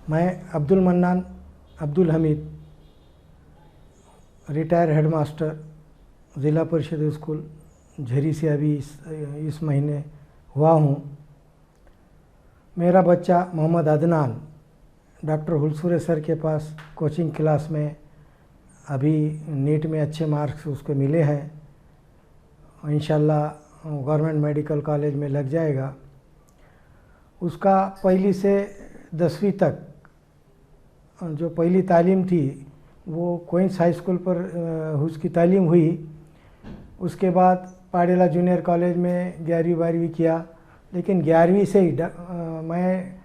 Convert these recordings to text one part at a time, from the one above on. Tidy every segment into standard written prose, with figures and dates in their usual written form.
मैं Abdul mannan Abdul Hamid, retire headmaster, ज़िला परिषद स्कूल झरी से अभी इस महीने हुआ हूँ। मेरा बच्चा मोहम्मद अदनान डॉक्टर हुलसूरे सर के पास कोचिंग क्लास में अभी नीट में अच्छे मार्क्स उसको मिले हैं। इंशाल्लाह गवर्नमेंट मेडिकल कॉलेज में लग जाएगा। उसका पहली से 10वीं तक जो पहली तालीम थी वो क्वींस हाई स्कूल पर उसकी तालीम हुई। उसके बाद पाडेला जूनियर कॉलेज में 11वीं 12वीं किया, लेकिन 11वीं से ही मैं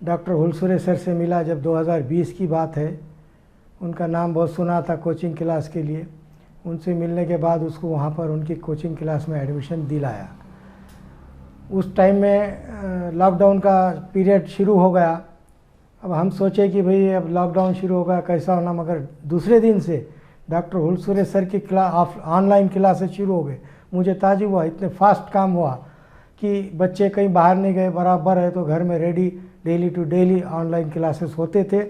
डॉक्टर हुलसूरे सर से मिला जब 2020 की बात है। उनका नाम बहुत सुना था कोचिंग क्लास के लिए। उनसे मिलने के बाद उसको वहाँ पर उनकी कोचिंग क्लास में एडमिशन दिलाया। उस टाइम में लॉकडाउन का पीरियड शुरू हो गया। अब हम सोचे कि भाई अब लॉकडाउन शुरू होगा कैसा होना, मगर दूसरे दिन से डॉक्टर हुलसूरे सर की ऑनलाइन क्लासेस शुरू हो गए। मुझे ताज्जुब हुआ, इतने फास्ट काम हुआ कि बच्चे कहीं बाहर नहीं गए, बराबर है तो घर में ready daily to daily online classes होते थे।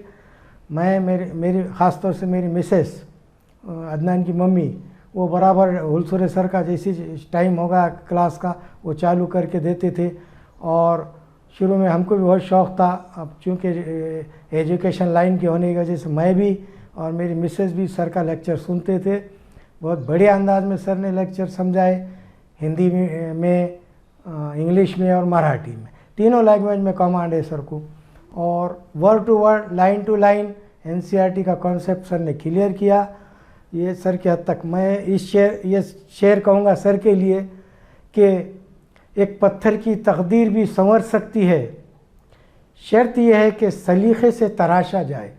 मैं मेरी ख़ास तौर से मेरी मिसेस अदनान की मम्मी वो बराबर हुलसूरे सर का जैसे टाइम होगा क्लास का वो चालू करके देते थे। और शुरू में हमको भी बहुत शौक़ था। अब चूँकि एजुकेशन लाइन की होने की वजह से मैं भी और मेरी मिसेस भी सर का लेक्चर सुनते थे। बहुत बढ़िया अंदाज में सर ने लेक्चर समझाए, हिंदी में इंग्लिश में और मराठी में, तीनों लैंग्वेज में कमांड है सर को। और word to word, line to line NCERT का कॉन्सेप्ट सर ने क्लियर किया। ये सर के हद तक मैं ये शेयर कहूँगा सर के लिए कि एक पत्थर की तकदीर भी संवर सकती है, शर्त यह है कि सलीक़े से तराशा जाए।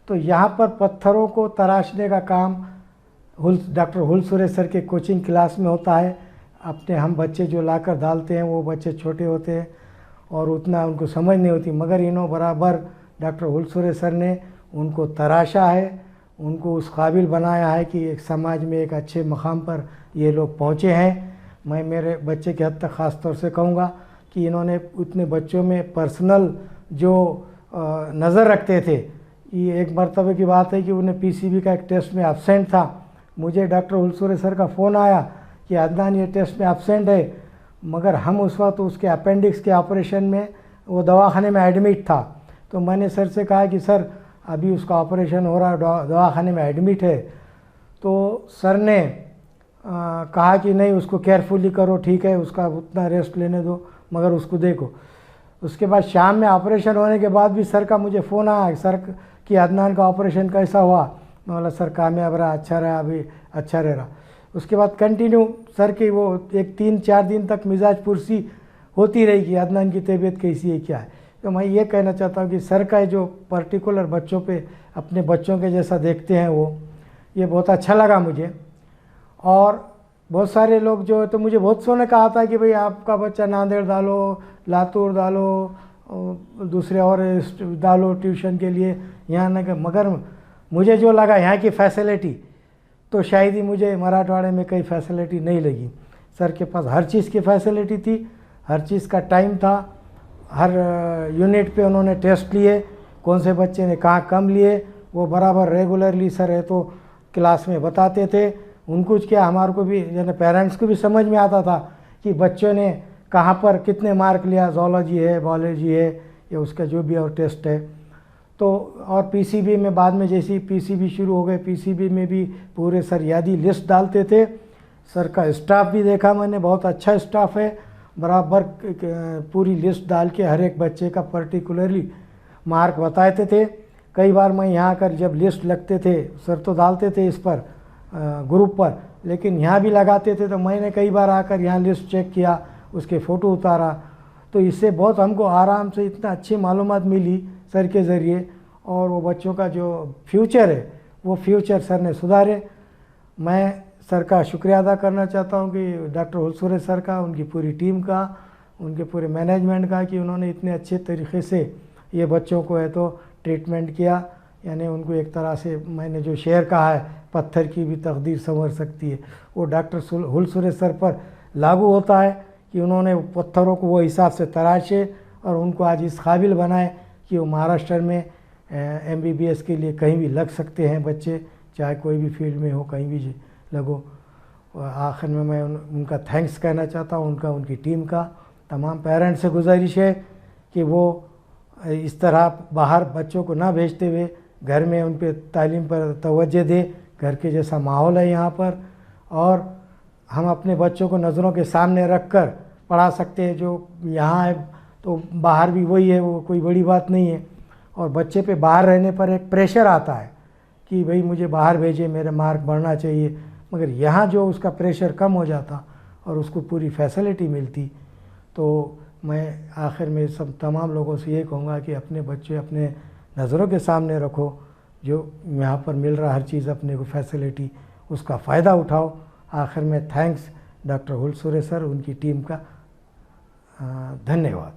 तो यहाँ पर पत्थरों को तराशने का काम डॉक्टर हुलसूरे सर के कोचिंग क्लास में होता है। अपने हम बच्चे जो लाकर डालते हैं वो बच्चे छोटे होते हैं और उतना उनको समझ नहीं होती, मगर इन्हों बराबर डॉक्टर हुलसूरे सर ने उनको तराशा है, उनको उस काबिल बनाया है कि एक समाज में एक अच्छे मकाम पर ये लोग पहुँचे हैं। मैं मेरे बच्चे के हद तक ख़ास तौर से कहूँगा कि इन्होंने उतने बच्चों में पर्सनल जो नज़र रखते थे। ये एक मरतबे की बात है कि उन्हें पीसीबी का एक टेस्ट में एब्सेंट था। मुझे डॉक्टर हुलसूरे सर का फ़ोन आया कि अदनान ये टेस्ट में एब्सेंट है, मगर हम उस वक्त उसके अपेंडिक्स के ऑपरेशन में वो दवाखाने में एडमिट था। तो मैंने सर से कहा कि सर अभी उसका ऑपरेशन हो रहा है, दवाखाने में एडमिट है। तो सर ने कहा कि नहीं उसको केयरफुली करो, ठीक है उसका उतना रेस्ट लेने दो, मगर उसको देखो। उसके बाद शाम में ऑपरेशन होने के बाद भी सर का मुझे फ़ोन आया, सर कि अदनान का ऑपरेशन कैसा हुआ। मैं बोला सर कामयाब रहा, अच्छा रहा, अभी अच्छा रह रहा। उसके बाद कंटिन्यू सर की वो एक 3-4 दिन तक मिजाज पुरसी होती रही कि अदनान की तबीयत कैसी है क्या है। तो मैं ये कहना चाहता हूँ कि सर का जो पर्टिकुलर बच्चों पे अपने बच्चों के जैसा देखते हैं वो, ये बहुत अच्छा लगा मुझे। और बहुत सारे लोग जो है तो मुझे बहुत सौ ने कहा था कि भाई आपका बच्चा नांदेड़ डालो, लातूर डालो, दूसरे और डालो ट्यूशन के लिए, यहाँ न, मगर मुझे जो लगा यहाँ की फैसिलिटी तो शायद ही मुझे मराठवाड़े में कई फैसिलिटी नहीं लगी। सर के पास हर चीज़ की फैसिलिटी थी, हर चीज़ का टाइम था, हर यूनिट पे उन्होंने टेस्ट लिए, कौन से बच्चे ने कहाँ कम लिए वो बराबर रेगुलरली सर है तो क्लास में बताते थे। उनको क्या हमारे को भी यानी पेरेंट्स को भी समझ में आता था कि बच्चों ने कहाँ पर कितने मार्क लिया, ज़ूलॉजी है, बायोलॉजी है या उसका जो भी और टेस्ट है। तो और पीसीबी में बाद में जैसे पीसीबी शुरू हो गए, पीसीबी में भी पूरे सर यादी लिस्ट डालते थे। सर का स्टाफ भी देखा मैंने, बहुत अच्छा स्टाफ है, बराबर पूरी लिस्ट डाल के हर एक बच्चे का पर्टिकुलरली मार्क बताते थे। कई बार मैं यहाँ आकर जब लिस्ट लगते थे, सर तो डालते थे इस पर ग्रुप पर, लेकिन यहाँ भी लगाते थे, तो मैंने कई बार आकर यहाँ लिस्ट चेक किया, उसके फ़ोटो उतारा। तो इससे बहुत हमको आराम से इतना अच्छी मालूमात मिली सर के ज़रिए। और वो बच्चों का जो फ्यूचर है वो फ्यूचर सर ने सुधारे। मैं सर का शुक्रिया अदा करना चाहता हूँ कि डॉक्टर हुलसूरे सर का, उनकी पूरी टीम का, उनके पूरे मैनेजमेंट का कि उन्होंने इतने अच्छे तरीके से ये बच्चों को है तो ट्रीटमेंट किया। यानी उनको एक तरह से मैंने जो शेर कहा है पत्थर की भी तकदीर संवर सकती है, वो डॉक्टर हुलसूरे सर पर लागू होता है कि उन्होंने पत्थरों को वो हिसाब से तराशे और उनको आज इस काबिल बनाए कि वो महाराष्ट्र में MBBS के लिए कहीं भी लग सकते हैं बच्चे, चाहे कोई भी फील्ड में हो, कहीं भी लगो। आखिर में मैं उनका थैंक्स कहना चाहता हूँ, उनकी टीम का। तमाम पेरेंट्स से गुजारिश है कि वो इस तरह बाहर बच्चों को ना भेजते हुए घर में उन पे तालीम पर तवज्जो दे। घर के जैसा माहौल है यहाँ पर, और हम अपने बच्चों को नज़रों के सामने रख कर पढ़ा सकते हैं। जो यहाँ है तो बाहर भी वही है, वो कोई बड़ी बात नहीं है। और बच्चे पे बाहर रहने पर एक प्रेशर आता है कि भाई मुझे बाहर भेजे, मेरा मार्क बढ़ना चाहिए, मगर यहाँ जो उसका प्रेशर कम हो जाता और उसको पूरी फैसिलिटी मिलती। तो मैं आखिर में सब तमाम लोगों से ये कहूँगा कि अपने बच्चे अपने नज़रों के सामने रखो, जो यहाँ पर मिल रहा हर चीज़ अपने को फैसिलिटी, उसका फ़ायदा उठाओ। आखिर में थैंक्स डॉक्टर हुलसूरे सर, उनकी टीम का धन्यवाद।